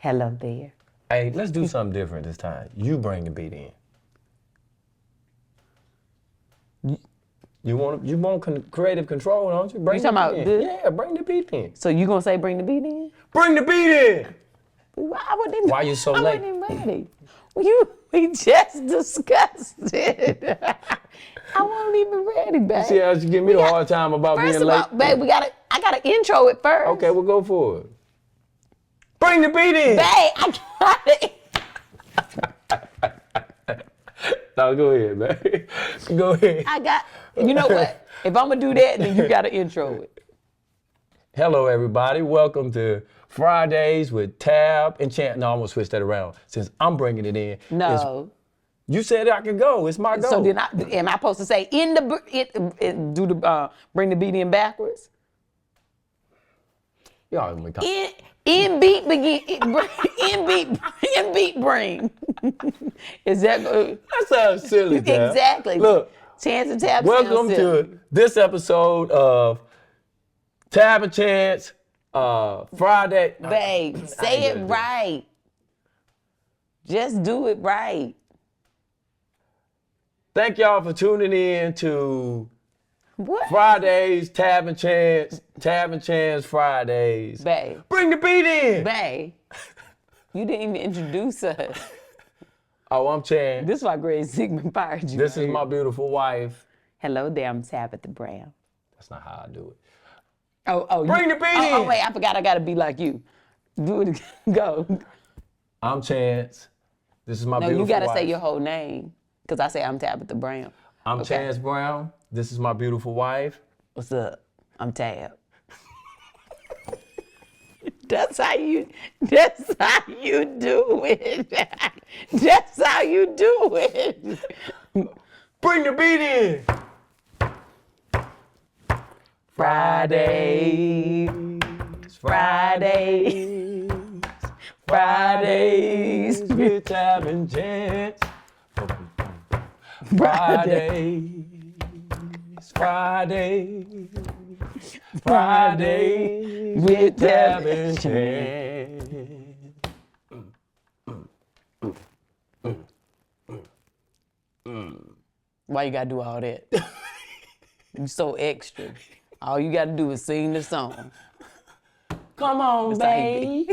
Hello there. Hey, let's do something different this time. You bring the beat in. You want creative control, don't you? Bring You the talking beat about in. this? Yeah, bring the beat in. So you gonna say bring the beat in? Bring the beat in. I wasn't even, Why you so I late? wasn't even ready. We just discussed it. I wasn't even ready, babe. See how she give me the hard time about First being of late? all, babe, I gotta intro it first. Okay, we'll go for it. Bring the beat in. Babe, I gotta. No, go ahead, man. Go ahead. You know what? If I'm gonna do that, then you gotta intro it. Hello, everybody. Welcome to Fridays with Tab and Chant. No, I'm gonna switch that around since I'm bringing it in. No. You said I could go. It's my go. So then, am I supposed to say bring the beat in backwards? Y'all gonna come. In beat begin. In beat bring. Is that good? That sounds silly, Tab. Exactly. Look, Chance and Tab. welcome to this episode of Tab and Chance Friday. Babe, say it right. Just do it right. Thank y'all for tuning in to What? Fridays, Tab and Chance Fridays. Babe. Bring the beat in. Babe. You didn't even introduce us. Oh, I'm Chan. This is why Greg Sigmund fired you. This is my beautiful wife. Hello there, I'm Tabitha Brown. That's not how I do it. Oh, Bring the beat in. Oh, wait, I forgot I gotta be like you. Do it again. Go. I'm Chance. This is my No, beautiful you gotta wife. say your whole name. Because I say I'm Tabitha Brown. I'm Okay. Chance Brown. This is my beautiful wife. What's up? I'm Tab. That's how you do it. That's how you do it. Bring the beat in. Fridays, Fridays, with Tab and Chance. Fridays, with Tab and Chance. Why you gotta do all that? You so extra. All you gotta do is sing the song. Come on, babe.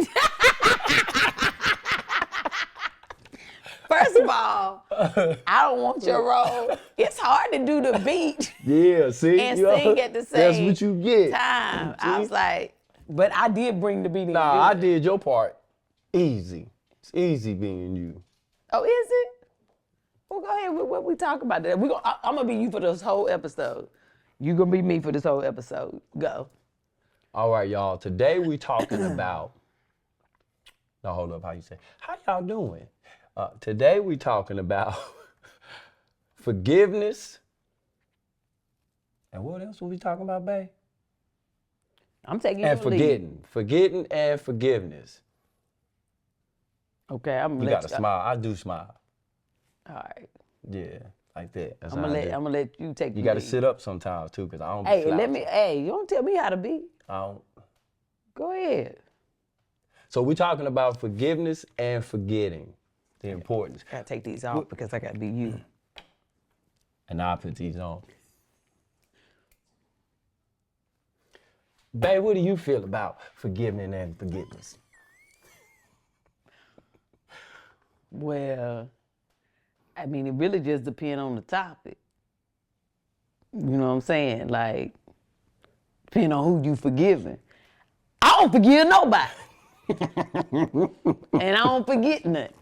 First of all, I don't want your role. It's hard to do the beat Yeah, see? and You know, sing at the same That's what you get. time. I See? was like, but I did bring the beat in. Nah, I did your part easy. It's easy being you. Oh, is it? Well, go ahead. What we talk about that? I'm gonna be you for this whole episode. You gonna be me for this whole episode. Go. All right, y'all. Today we talking about. Now hold up. How you say? How y'all doing? Today we talking about forgiveness. And what else were we talking about, babe? I'm taking And your lead. forgetting and forgiveness. Okay, I'm You gonna let gotta smile. I do smile. All right. Yeah, like that. That's I'm how I do. gonna let you take. You the gotta lead. sit up sometimes too, cause I don't. Hey, slouch. Hey, you don't tell me how to be. I don't. Go ahead. So we're talking about forgiveness and forgetting, the importance. I gotta take these off because I gotta be you. And I'll put these on. Babe, what do you feel about forgiving and forgiveness? Well, I mean, it really just depends on the topic. You know what I'm saying? Like, depending on who you forgiving. I don't forgive nobody. And I don't forget nothing.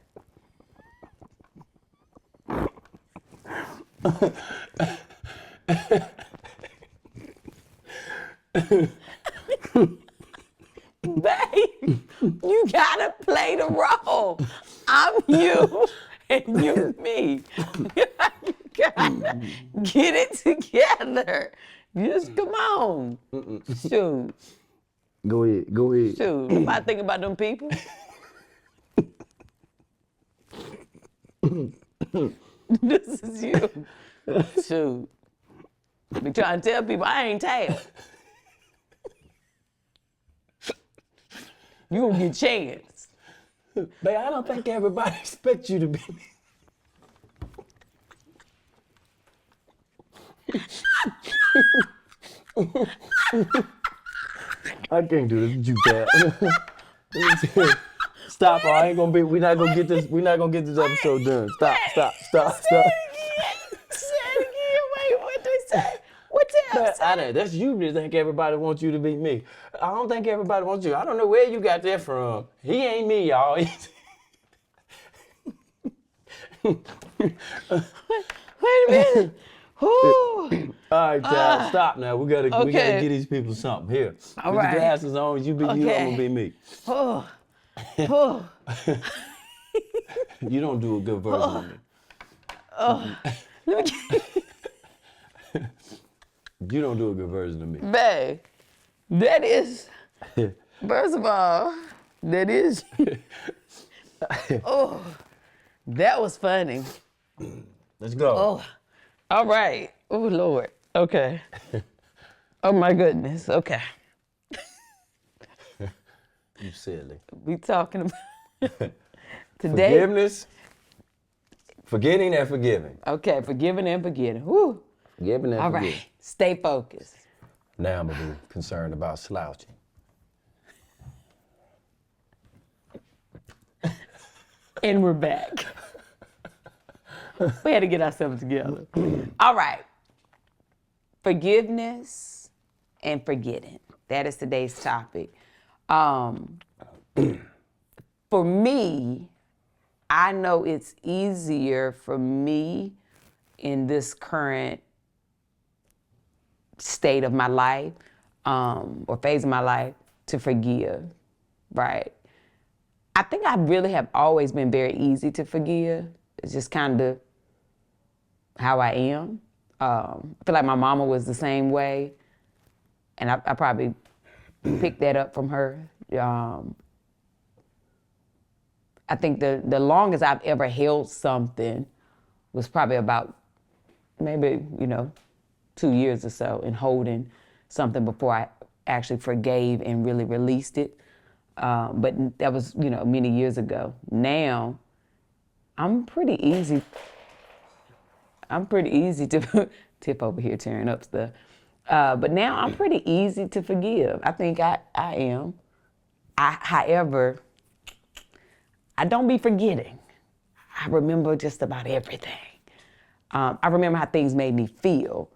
Babe, you gotta play the role. I'm you and you me. You gotta get it together. Just come on. Shoot. Go ahead. Shoot. If I think about them people. This is you. Shoot. Be trying to tell people I ain't Tab. You gonna get a chance. Babe, I don't think everybody expects you to be me. I can't do this with you, Dad. Stop, or I ain't gonna be. We're not gonna get this. We're not gonna get this episode done. Stop. Say it again. Wait, what they say? What else? That's you that think everybody wants you to be me. I don't think everybody wants you. I don't know where you got that from. He ain't me, y'all. Wait a minute. Ooh. All right, child, stop now. We gotta Okay. get these people something. Here, All put right. your glasses on. You be you. I'm gonna be me. Oh. Oh. You don't do a good version of me. Let me get, You don't do a good version of me. babe, that is, first of all, that is, oh, that was funny. Let's go. Oh, all right. Oh, Lord. Okay. Oh, my goodness. Okay. You silly. We talking about today. Forgiveness, forgetting and forgiving. Okay, forgiving and forgetting. Woo. Forgiving and All forgiving. right. Stay focused. Now I'm gonna be concerned about slouching. And we're back. We had to get ourselves together. All right. Forgiveness and forgetting. That is today's topic. For me, I know it's easier for me in this current state of my life or phase of my life to forgive, right? I think I really have always been very easy to forgive. It's just kind of how I am. I feel like my mama was the same way, and I probably picked that up from her. I think the longest I've ever held something was probably about maybe, 2 years or so in holding something before I actually forgave and really released it. But that was, many years ago. Now, I'm pretty easy to, Tip over here tearing up stuff. But now I'm pretty easy to forgive. I think I am. However, I don't be forgetting. I remember just about everything. I remember how things made me feel.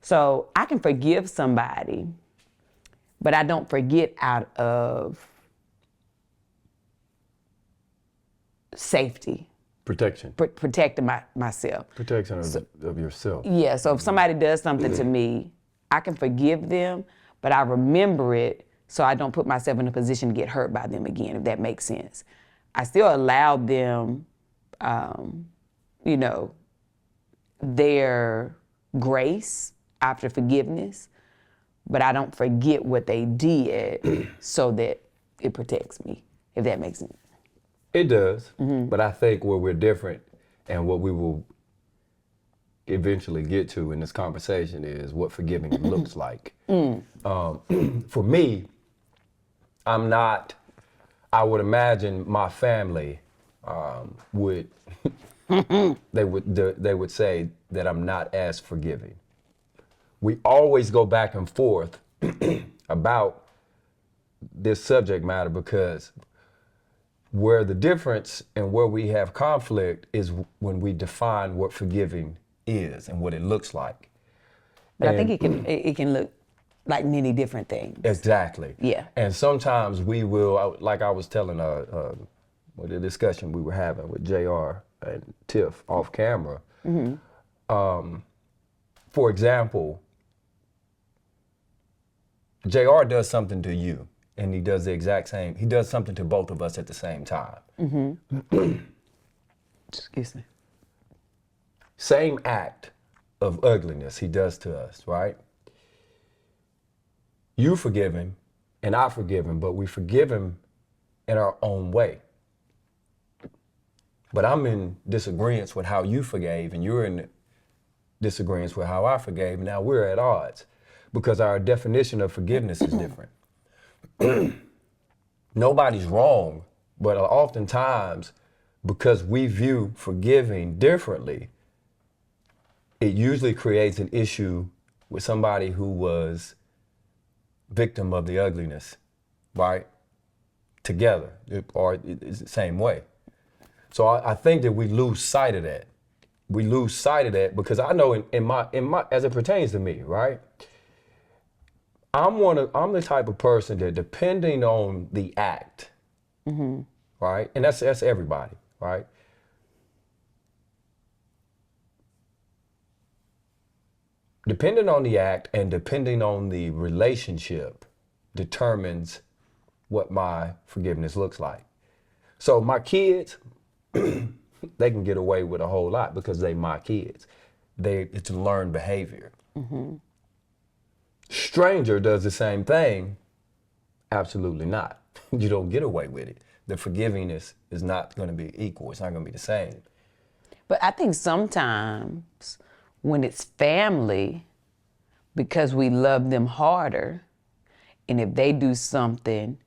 So I can forgive somebody, but I don't forget out of safety. Protection. Protecting myself. Protection of yourself. Yeah, so if somebody does something to me, I can forgive them, but I remember it so I don't put myself in a position to get hurt by them again, if that makes sense. I still allow them, their grace after forgiveness, but I don't forget what they did so that it protects me, if that makes sense. It does, but I think where we're different and what we will eventually get to in this conversation is what forgiving looks like. For me, I would imagine my family would, they would say that I'm not as forgiving. We always go back and forth about this subject matter because where the difference and where we have conflict is when we define what forgiving is and what it looks like. But I think it can look like many different things. Exactly. Yeah. And sometimes we will, like I was telling the discussion we were having with JR and Tiff off camera. For example, JR does something to you, and he does the exact same. He does something to both of us at the same time. Excuse me. Same act of ugliness he does to us, right? You forgive him, and I forgive him, but we forgive him in our own way. But I'm in disagreement with how you forgave, and you're in disagreement with how I forgave. Now we're at odds because our definition of forgiveness is different. Nobody's wrong, But oftentimes, because we view forgiving differently, it usually creates an issue with somebody who was victim of the ugliness, right? Together, or it's the same way. So I think that we lose sight of that. We lose sight of that because I know in my as it pertains to me, right? I'm the type of person that, depending on the act, right? And that's everybody, right? Depending on the act and depending on the relationship determines what my forgiveness looks like. So my kids, they can get away with a whole lot because they my kids. It's learned behavior. Stranger does the same thing. Absolutely not. You don't get away with it. The forgivingness is not going to be equal. It's not going to be the same. But I think sometimes when it's family, because we love them harder, and if they do something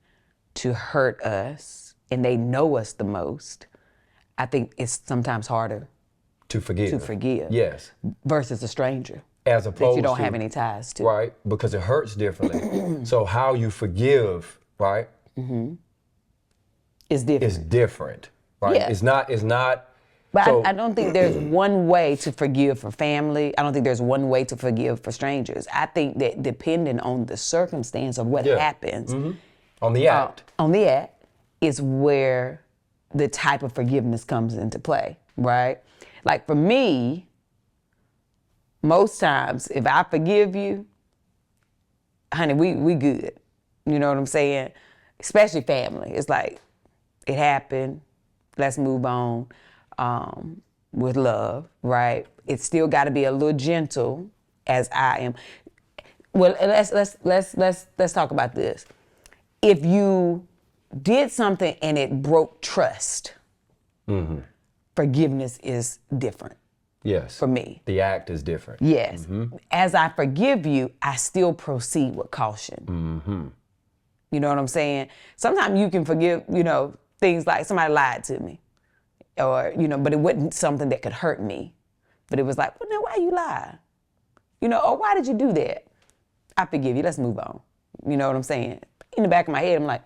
to hurt us and they know us the most, I think it's sometimes harder To forgive. Yes. versus a stranger As opposed that you don't to, have any ties to. Right, because it hurts differently. So how you forgive, right, It's different. is different, right? Yeah. It's not. But so, I don't think there's one way to forgive for family. I don't think there's one way to forgive for strangers. I think that depending on the circumstance of what happens on the act. on the act is where the type of forgiveness comes into play, right? Like for me, most times if I forgive you, honey, we good. You know what I'm saying? Especially family. It's like, it happened, let's move on. With love, right? It's still got to be a little gentle, as I am. Well, let's talk about this. If you did something and it broke trust, forgiveness is different. Yes. For me. The act is different. Yes. As I forgive you, I still proceed with caution. You know what I'm saying? Sometimes you can forgive, things like somebody lied to me. Or, but it wasn't something that could hurt me. But it was like, well, now why you lie? Or why did you do that? I forgive you, let's move on. You know what I'm saying? In the back of my head, I'm like,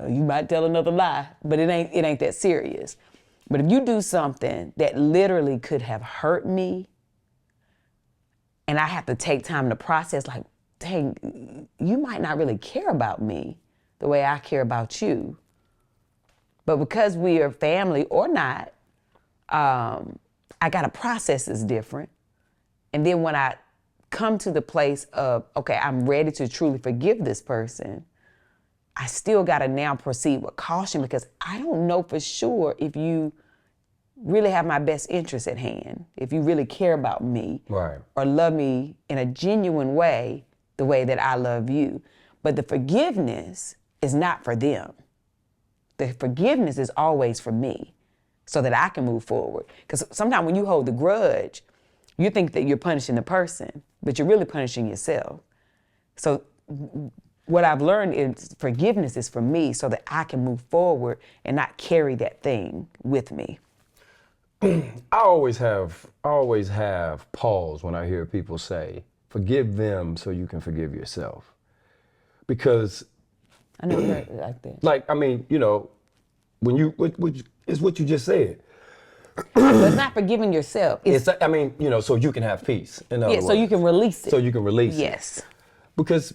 oh, you might tell another lie, but it ain't that serious. But if you do something that literally could have hurt me, and I have to take time to process, like, dang, you might not really care about me the way I care about you. But because we are family or not, I gotta process this different. And then when I come to the place of, okay, I'm ready to truly forgive this person, I still gotta now proceed with caution because I don't know for sure if you really have my best interest at hand, if you really care about me, Right. or love me in a genuine way, the way that I love you. But the forgiveness is not for them. The forgiveness is always for me so that I can move forward. Because sometimes when you hold the grudge, you think that you're punishing the person, but you're really punishing yourself. So what I've learned is forgiveness is for me so that I can move forward and not carry that thing with me. I always have pause when I hear people say, forgive them so you can forgive yourself. Because I never heard it like that. like, I mean, when it's what you just said. But it's not forgiving yourself. So you can have peace. In other So words. you can release it. So you can release it. Yes. Because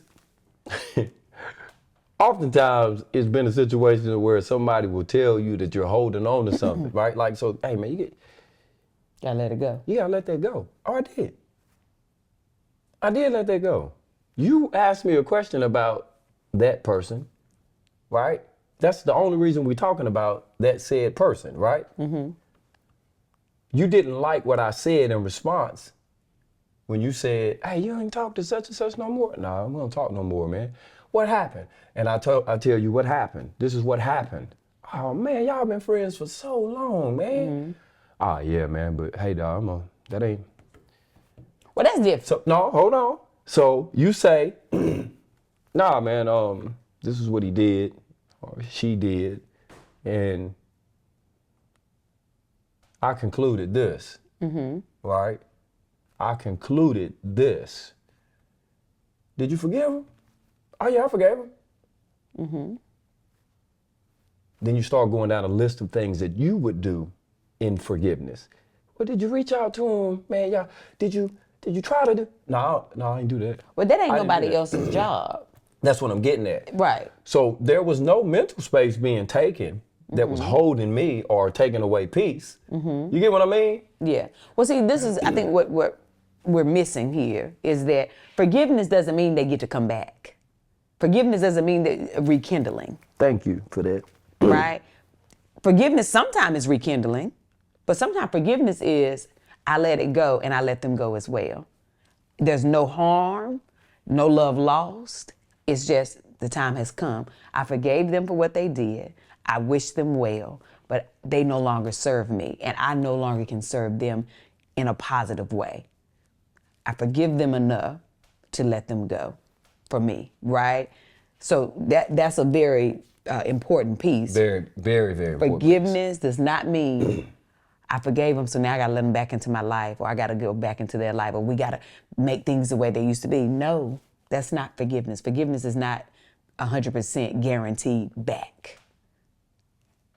oftentimes it's been a situation where somebody will tell you that you're holding on to something, right? Like, so, hey man, Gotta let it go. you gotta let that go. Oh, I did. I did let that go. You asked me a question about that person, right? That's the only reason we're talking about that said person, right? You didn't like what I said in response when you said, hey, you ain't talk to such and such no more. No, I'm gonna talk no more, man. What happened? And I tell you what happened. This is what happened. Oh man, y'all been friends for so long, man. Ah, yeah, man, but hey, dog, that ain't. Well, that's different. So, no, hold on. So you say, nah, man, this is what he did or she did. And I concluded this, right? I concluded this. Did you forgive him? Oh yeah, I forgave him. Then you start going down a list of things that you would do in forgiveness. Well, did you reach out to him, man? Yeah. Did you try to do? No, I didn't do that. Well, that ain't I didn't do nobody that. else's job. That's what I'm getting at. Right. So there was no mental space being taken that was holding me or taking away peace. You get what I mean? Yeah. Well, see, this is, I think what we're missing here is that forgiveness doesn't mean they get to come back. Forgiveness doesn't mean that rekindling. Thank you for that. Right? Forgiveness sometimes is rekindling, but sometimes forgiveness is I let it go and I let them go as well. There's no harm, no love lost. It's just the time has come. I forgave them for what they did. I wish them well, but they no longer serve me, and I no longer can serve them in a positive way. I forgive them enough to let them go for me, right? So that's a very important piece. Very, very, very important. Forgiveness does not mean I forgave them, so now I got to let them back into my life, or I got to go back into their life, or we got to make things the way they used to be. No, that's not forgiveness. Forgiveness is not 100% guaranteed back.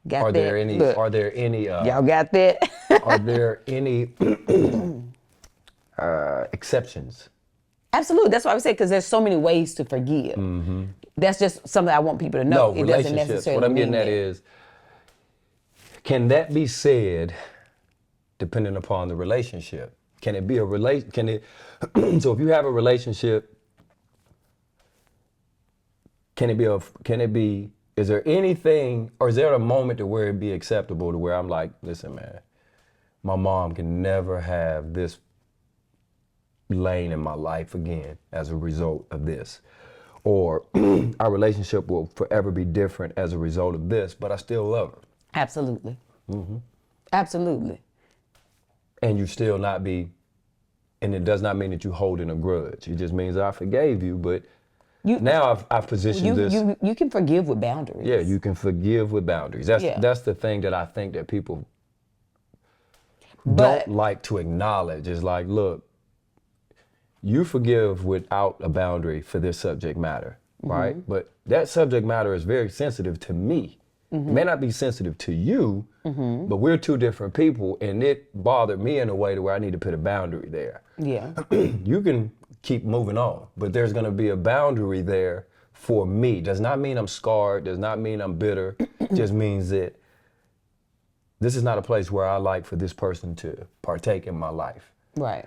Got Are that? there any? Look, Are there any? y'all got that? Are there any exceptions? Absolutely. That's why I would say, because there's so many ways to forgive. That's just something I want people to know. No, It doesn't relationships. necessarily What I'm getting mean at that. is, can that be said depending upon the relationship? Can it be a relation? Can it? So if you have a relationship, can it be a? Can it be? Is there anything, or is there a moment to where it'd be acceptable to where I'm like, listen, man, my mom can never have this lane in my life again as a result of this, or our relationship will forever be different as a result of this, but I still love her. Absolutely. Absolutely. And you still not be, and it does not mean that you holding a grudge. It just means I forgave you, but now I've positioned this. You can forgive with boundaries. Yeah, you can forgive with boundaries. That's the thing that I think that people don't like to acknowledge. Is like, look, you forgive without a boundary for this subject matter, right? But that subject matter is very sensitive to me. It may not be sensitive to you, but we're two different people, and it bothered me in a way to where I need to put a boundary there. Yeah. You can keep moving on, but there's gonna be a boundary there for me. Does not mean I'm scarred, does not mean I'm bitter, just means that this is not a place where I like for this person to partake in my life. Right.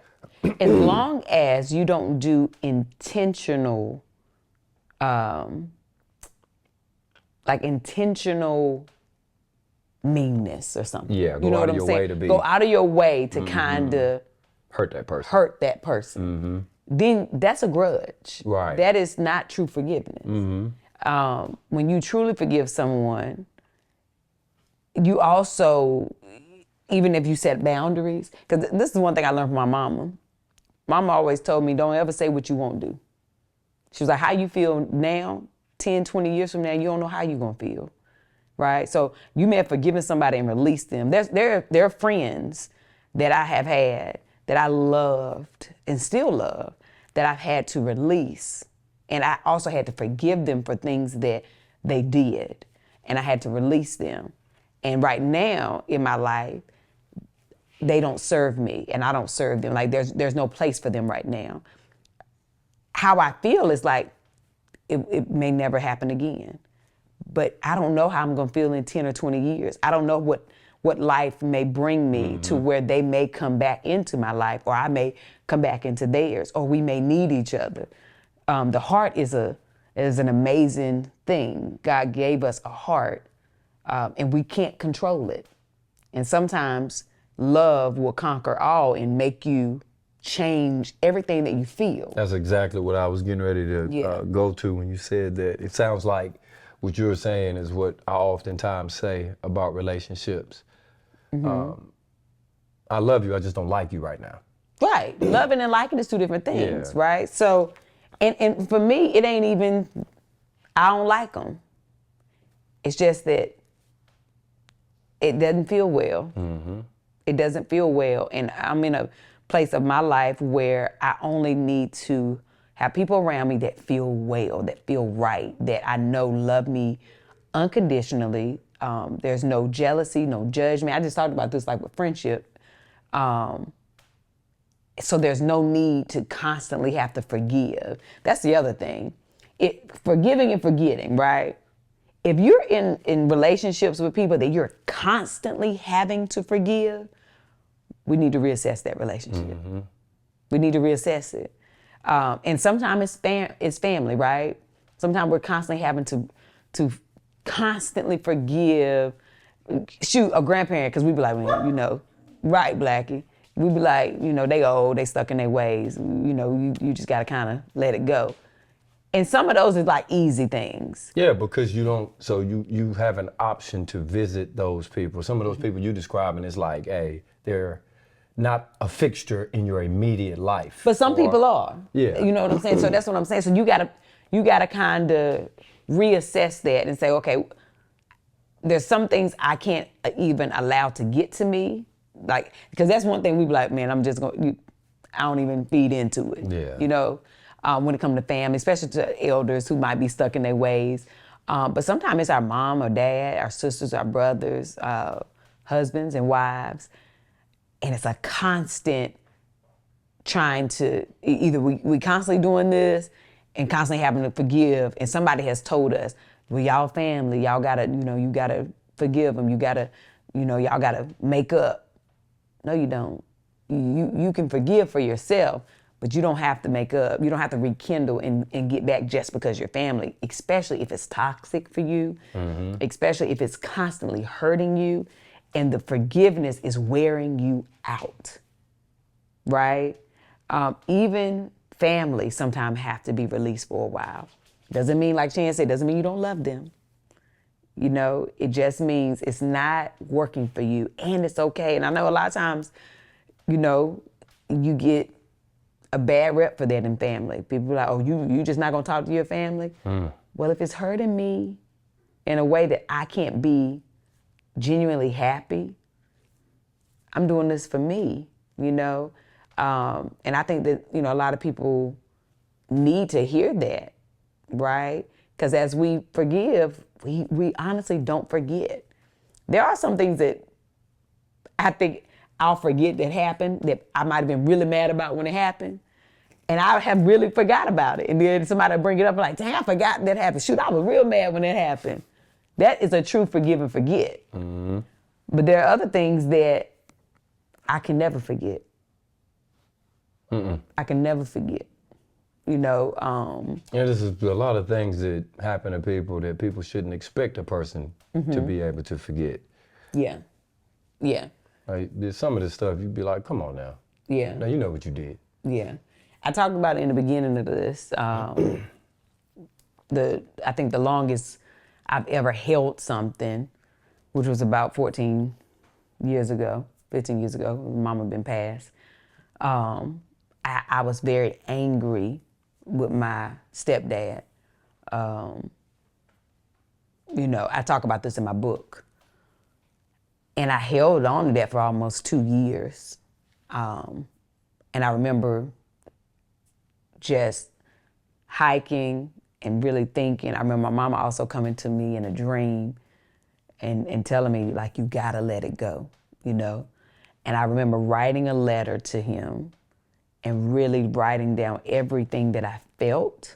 As long as you don't do intentional, intentional meanness or something. Yeah, go you know out what of I'm your saying? way to be. Go out of your way to kind of Hurt that person. hurt that person. Then that's a grudge. Right. That is not true forgiveness. When you truly forgive someone, you also, even if you set boundaries, because this is one thing I learned from my mama. Mama always told me, don't ever say what you won't do. She was like, how you feel now, 10, 20 years from now, you don't know how you're going to feel, right? So you may have forgiven somebody and released them. There are friends that I have had that I loved and still love that I've had to release. And I also had to forgive them for things that they did. And I had to release them. And right now in my life, they don't serve me and I don't serve them. Like there's no place for them right now. How I feel is like it may never happen again. But I don't know how I'm gonna feel in 10 or 20 years. I don't know what life may bring me to where they may come back into my life, or I may come back into theirs, or we may need each other. The heart is an amazing thing. God gave us a heart, and we can't control it. And sometimes love will conquer all and make you change everything that you feel. That's exactly what I was getting ready to go to when you said that. It sounds like what you were saying is what I oftentimes say about relationships. I love you, I just don't like you right now. Right. Loving and liking is two different things, Yeah. right? So, and for me, it ain't even, I don't like them. It's just that it doesn't feel well. It doesn't feel well. And I'm in a place of my life where I only need to have people around me that feel well, that feel right, that I know love me unconditionally. There's no jealousy, no judgment. I just talked about this like with friendship. So there's no need to constantly have to forgive. That's the other thing. Forgiving and forgetting, right? If you're in relationships with people that you're constantly having to forgive, we need to reassess that relationship. We need to reassess it. And sometimes it's family, right? Sometimes we're constantly having to constantly forgive, shoot, a grandparent, because we be like, well, right, Blackie. We be like, they old, they stuck in their ways. You just got to kind of let it go. And some of those are like easy things. Yeah, because you have an option to visit those people. Some of those people you describing is like, hey, they're not a fixture in your immediate life. But some people are. Yeah. You know what I'm saying? So that's what I'm saying. So you gotta kind of reassess that and say, okay, there's some things I can't even allow to get to me. Like, because that's one thing we be like, man, I don't even feed into it. Yeah. When it comes to family, especially to elders who might be stuck in their ways. But sometimes it's our mom or dad, our sisters, our brothers, husbands and wives. And it's a constant trying to, either we constantly doing this and constantly having to forgive. And somebody has told us, well, y'all family, y'all gotta, you gotta forgive them. You gotta, y'all gotta make up. No, you don't. You can forgive for yourself, but you don't have to make up. You don't have to rekindle and get back just because you're family, especially if it's toxic for you, especially if it's constantly hurting you and the forgiveness is wearing you out, right? Even family sometimes have to be released for a while. Doesn't mean, like Chan said, doesn't mean you don't love them. It just means it's not working for you and it's okay. And I know a lot of times, you get a bad rep for that in family. People are like, oh, you just not gonna talk to your family? Well, if it's hurting me in a way that I can't be genuinely happy, I'm doing this for me, And I think that, a lot of people need to hear that, right? Because as we forgive, we honestly don't forget. There are some things that I think I'll forget that happened, that I might have been really mad about when it happened. And I have really forgot about it. And then somebody will bring it up and like, dang, I forgot that happened. Shoot, I was real mad when it happened. That is a true forgive and forget. But there are other things that I can never forget. I can never forget. This is a lot of things that happen to people that people shouldn't expect a person to be able to forget. Yeah. Like, there's some of this stuff you'd be like, come on now. Yeah. Now you know what you did. Yeah. I talked about it in the beginning of this. I think the longest I've ever held something, which was about 15 years ago, Mama had been passed. I was very angry with my stepdad. I talk about this in my book. And I held on to that for almost 2 years. And I remember just hiking and really thinking. I remember my mama also coming to me in a dream and telling me, like, you gotta let it go, And I remember writing a letter to him and really writing down everything that I felt,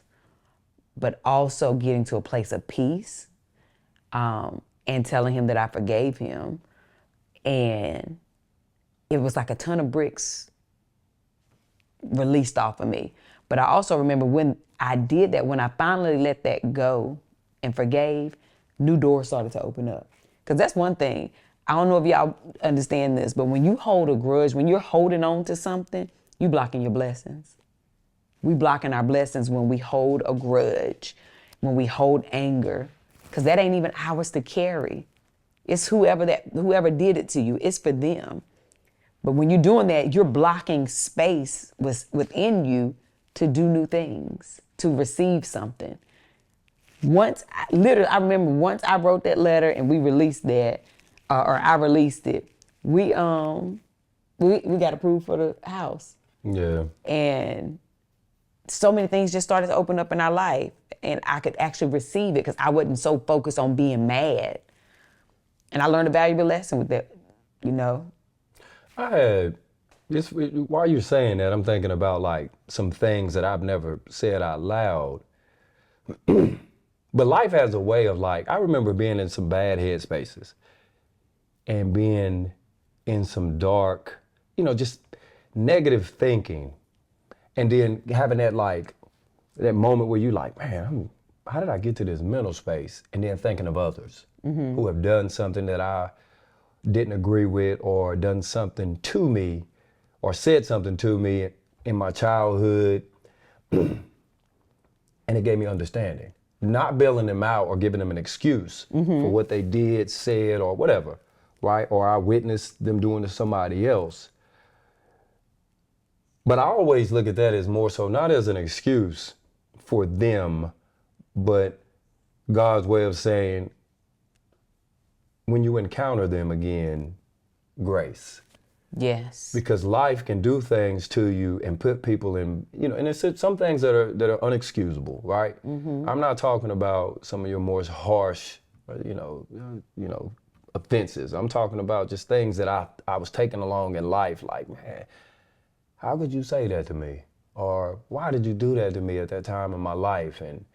but also getting to a place of peace, and telling him that I forgave him. And it was like a ton of bricks released off of me. But I also remember when I did that, when I finally let that go and forgave, new doors started to open up. Because that's one thing. I don't know if y'all understand this, but when you hold a grudge, when you're holding on to something, you blocking your blessings. We blocking our blessings when we hold a grudge, when we hold anger, because that ain't even ours to carry. It's whoever did it to you, it's for them. But when you're doing that, you're blocking space within you to do new things, to receive something. I remember once I wrote that letter and we released that, or I released it. We got approved for the house, Yeah. and so many things just started to open up in our life, and I could actually receive it because I wasn't so focused on being mad, and I learned a valuable lesson with that, you know. I had just while you're saying that, I'm thinking about like some things that I've never said out loud. But life has a way of like, I remember being in some bad headspaces and being in some dark, just negative thinking. And then having that like, that moment where you like, man, how did I get to this mental space? And then thinking of others who have done something that I didn't agree with, or done something to me, or said something to me in my childhood. And it gave me understanding. Not bailing them out or giving them an excuse for what they did, said, or whatever, right? Or I witnessed them doing to somebody else. But I always look at that as more so not as an excuse for them, but God's way of saying, when you encounter them again, grace. Yes. Because life can do things to you and put people in, and it's some things that are unexcusable, right? I'm not talking about some of your more harsh, offenses. I'm talking about just things that I was taking along in life, like, man, how could you say that to me? Or why did you do that to me at that time in my life? And,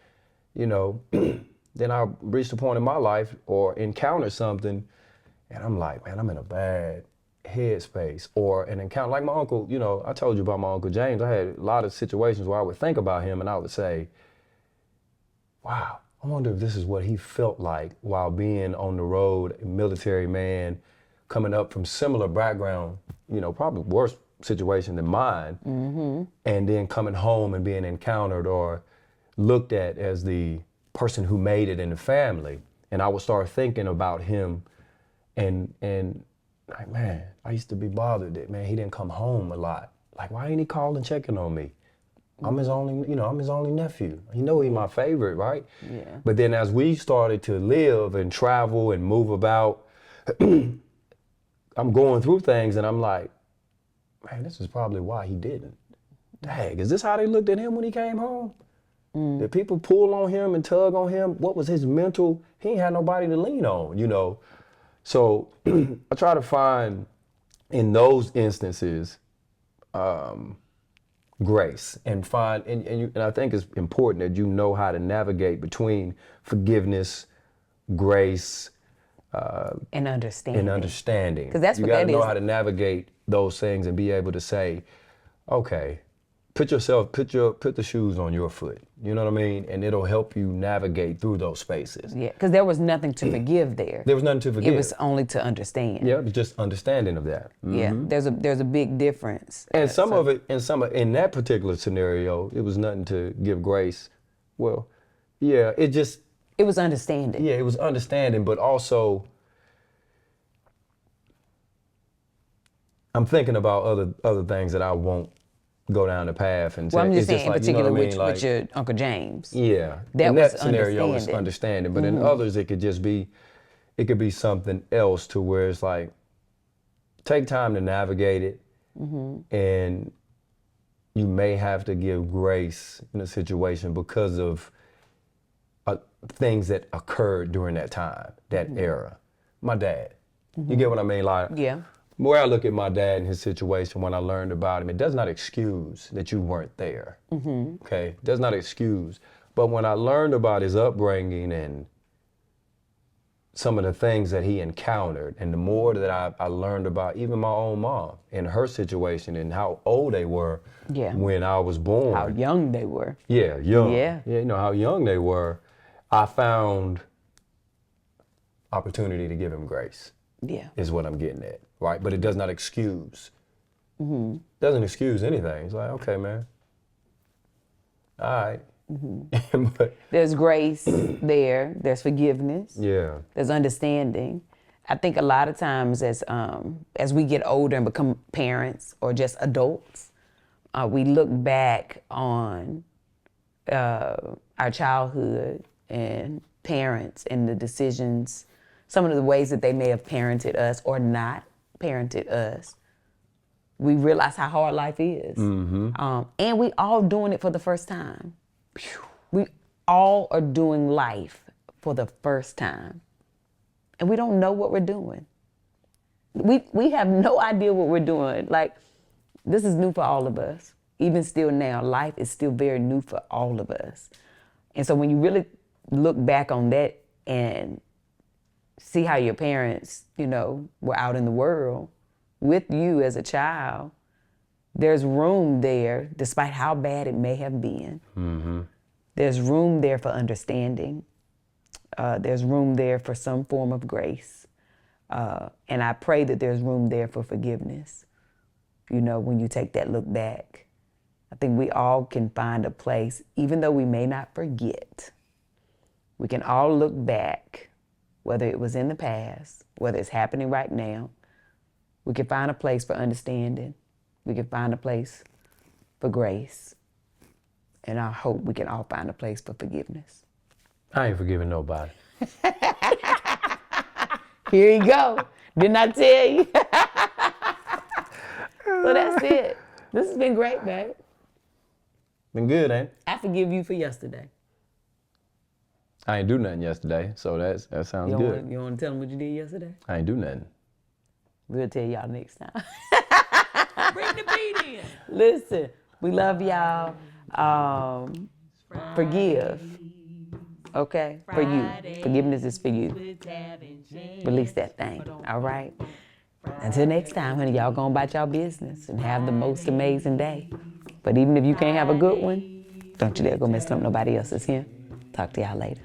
then I reached a point in my life or encountered something, and I'm like, man, I'm in a bad headspace. Or an encounter like my uncle, I told you about my Uncle James. I had a lot of situations where I would think about him and I would say, wow, I wonder if this is what he felt like while being on the road, a military man, coming up from similar background, probably worse situation than mine, and then coming home and being encountered or looked at as the person who made it in the family. And I would start thinking about him and like, man, I used to be bothered that, man, he didn't come home a lot. Like, why ain't he calling, checking on me? I'm his only nephew. He's my favorite, right? Yeah. But then as we started to live and travel and move about, I'm going through things and I'm like, man, this is probably why he didn't. Dang, is this how they looked at him when he came home? Did people pull on him and tug on him? What was his mental? He ain't had nobody to lean on, So I try to find in those instances grace and find, and I think it's important that you know how to navigate between forgiveness, grace, And understanding. and understanding. 'Cause that's you what gotta that know is. how to navigate those things and be able to say, okay, put the shoes on your foot. You know what I mean? And it'll help you navigate through those spaces. Yeah, because there was nothing to forgive there. There was nothing to forgive. It was only to understand. Yeah, it was just understanding of that. Yeah, there's a big difference. And in that particular scenario, it was nothing to give grace. Well, yeah, it was understanding. Yeah, it was understanding, but also I'm thinking about other things that I won't go down the path and Well, I'm just it's saying in like, particular with your Uncle James. Yeah, That in was that scenario, it's understanding. But in others, it could be something else to where it's like, take time to navigate it, and you may have to give grace in a situation because of things that occurred during that time, that era. My dad, you get what I mean? Like, Yeah. where I look at my dad and his situation when I learned about him, it does not excuse that you weren't there. Okay, it does not excuse. But when I learned about his upbringing and some of the things that he encountered, and the more that I learned about even my own mom and her situation and how old they were when I was born. How young they were. Yeah, young. Yeah. How young they were. I found opportunity to give him grace. Yeah. Is what I'm getting at, right? But it does not excuse. Doesn't excuse anything. It's like, okay, man. All right. But There's grace there. There's forgiveness. yeah. There's understanding. I think a lot of times as we get older and become parents or just adults, we look back on our childhood and parents and the decisions some of the ways that they may have parented us or not parented us, we realize how hard life is. And we all doing it for the first time. We all are doing life for the first time. And we don't know what we're doing. We have no idea what we're doing. Like, this is new for all of us. Even still now, life is still very new for all of us. And so when you really look back on that and see how your parents, were out in the world with you as a child, there's room there, despite how bad it may have been. There's room there for understanding. There's room there for some form of grace. And I pray that there's room there for forgiveness. When you take that look back, I think we all can find a place, even though we may not forget, we can all look back, whether it was in the past, whether it's happening right now. We can find a place for understanding. We can find a place for grace. And I hope we can all find a place for forgiveness. I ain't forgiving nobody. Here you go. Didn't I tell you? So that's it. This has been great, babe. Been good, ain't it? I forgive you for yesterday. I ain't do nothing yesterday, so that sounds good. You want to tell them what you did yesterday? I ain't do nothing. We'll tell y'all next time. Bring the beat in. Listen, we love y'all. Forgive. Okay? For you. Forgiveness is for you. Release that thing. All right? Until next time, honey, y'all go about y'all business and have the most amazing day. But even if you can't have a good one, don't you dare go mess up nobody else's here. Talk to y'all later.